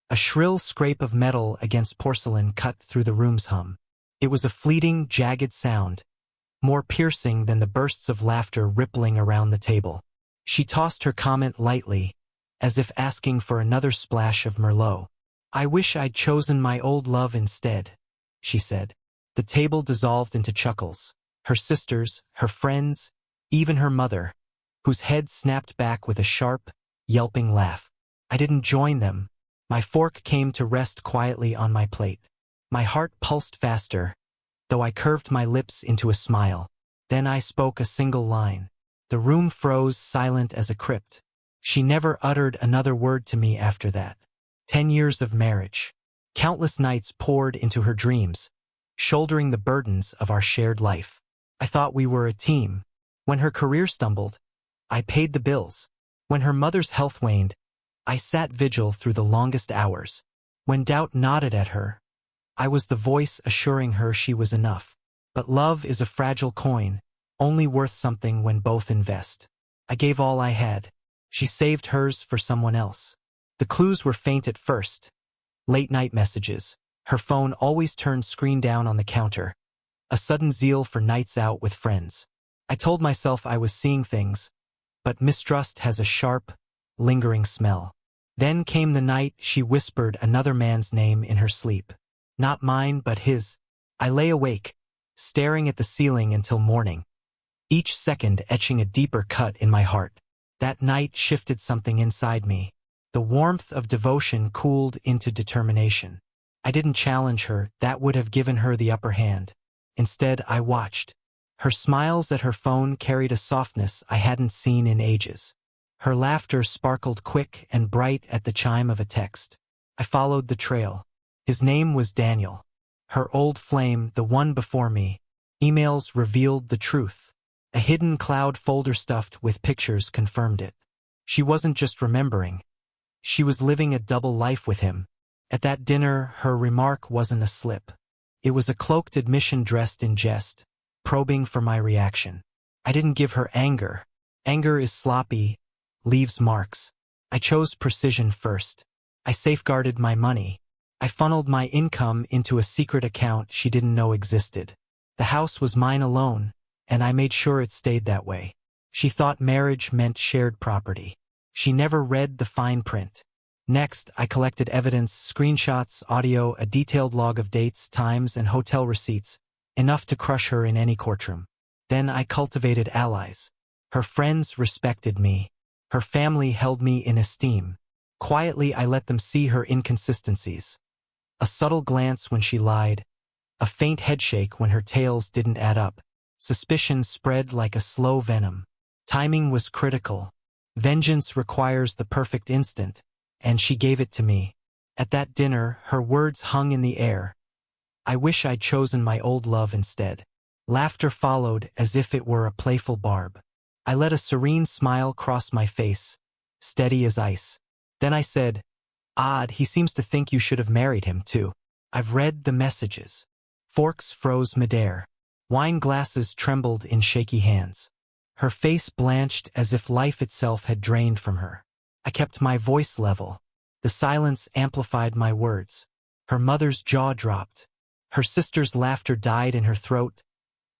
A shrill scrape of metal against porcelain cut through the room's hum. It was a fleeting, jagged sound, more piercing than the bursts of laughter rippling around the table. She tossed her comment lightly, as if asking for another splash of Merlot. "I wish I'd chosen my old love instead," she said. The table dissolved into chuckles. Her sisters, her friends, even her mother, whose head snapped back with a sharp, yelping laugh. I didn't join them. My fork came to rest quietly on my plate. My heart pulsed faster, though I curved my lips into a smile. Then I spoke a single line. The room froze silent as a crypt. She never uttered another word to me after that. 10 years of marriage. Countless nights poured into her dreams, shouldering the burdens of our shared life. I thought we were a team. When her career stumbled, I paid the bills. When her mother's health waned, I sat vigil through the longest hours. When doubt nodded at her, I was the voice assuring her she was enough. But love is a fragile coin, only worth something when both invest. I gave all I had. She saved hers for someone else. The clues were faint at first. Late-night messages. Her phone always turned screen down on the counter. A sudden zeal for nights out with friends. I told myself I was seeing things, but mistrust has a sharp, lingering smell. Then came the night she whispered another man's name in her sleep. Not mine, but his. I lay awake, staring at the ceiling until morning, each second etching a deeper cut in my heart. That night shifted something inside me. The warmth of devotion cooled into determination. I didn't challenge her, that would have given her the upper hand. Instead, I watched. Her smiles at her phone carried a softness I hadn't seen in ages. Her laughter sparkled quick and bright at the chime of a text. I followed the trail. His name was Daniel. Her old flame, the one before me. Emails revealed the truth. A hidden cloud folder stuffed with pictures confirmed it. She wasn't just remembering. She was living a double life with him. At that dinner, her remark wasn't a slip. It was a cloaked admission dressed in jest, probing for my reaction. I didn't give her anger. Anger is sloppy, leaves marks. I chose precision first. I safeguarded my money. I funneled my income into a secret account she didn't know existed. The house was mine alone, and I made sure it stayed that way. She thought marriage meant shared property. She never read the fine print. Next, I collected evidence, screenshots, audio, a detailed log of dates, times, and hotel receipts, enough to crush her in any courtroom. Then I cultivated allies. Her friends respected me. Her family held me in esteem. Quietly, I let them see her inconsistencies. A subtle glance when she lied, a faint headshake when her tales didn't add up. Suspicion spread like a slow venom. Timing was critical. Vengeance requires the perfect instant, and she gave it to me. At that dinner, her words hung in the air. I wish I'd chosen my old love instead. Laughter followed as if it were a playful barb. I let a serene smile cross my face, steady as ice. Then I said, "Odd, he seems to think you should have married him, too." I've read the messages. Forks froze midair. Wine glasses trembled in shaky hands. Her face blanched as if life itself had drained from her. I kept my voice level. The silence amplified my words. Her mother's jaw dropped. Her sister's laughter died in her throat.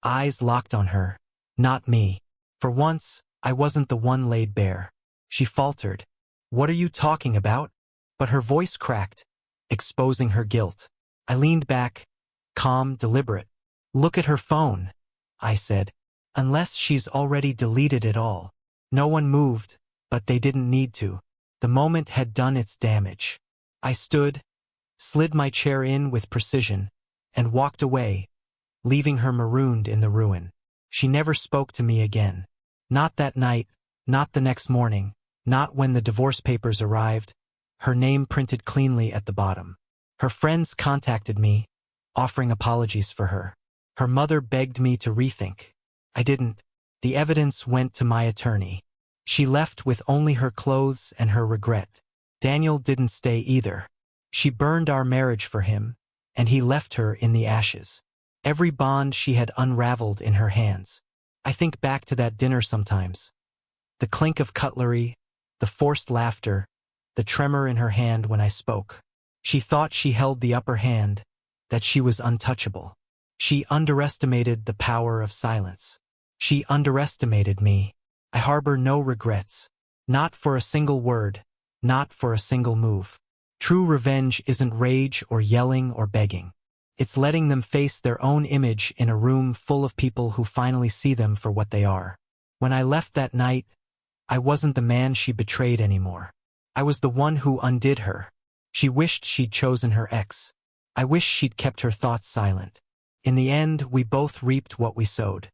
Eyes locked on her, not me. For once, I wasn't the one laid bare. She faltered. "What are you talking about?" But her voice cracked, exposing her guilt. I leaned back, calm, deliberate. "Look at her phone," I said. "Unless she's already deleted it all." No one moved, but they didn't need to. The moment had done its damage. I stood, slid my chair in with precision, and walked away, leaving her marooned in the ruin. She never spoke to me again. Not that night, not the next morning, not when the divorce papers arrived, her name printed cleanly at the bottom. Her friends contacted me, offering apologies for her. Her mother begged me to rethink. I didn't. The evidence went to my attorney. She left with only her clothes and her regret. Daniel didn't stay either. She burned our marriage for him, and he left her in the ashes. Every bond she had unraveled in her hands. I think back to that dinner sometimes. The clink of cutlery, the forced laughter, the tremor in her hand when I spoke. She thought she held the upper hand, that she was untouchable. She underestimated the power of silence. She underestimated me. I harbor no regrets. Not for a single word. Not for a single move. True revenge isn't rage or yelling or begging. It's letting them face their own image in a room full of people who finally see them for what they are. When I left that night, I wasn't the man she betrayed anymore. I was the one who undid her. She wished she'd chosen her ex. I wish she'd kept her thoughts silent. In the end, we both reaped what we sowed.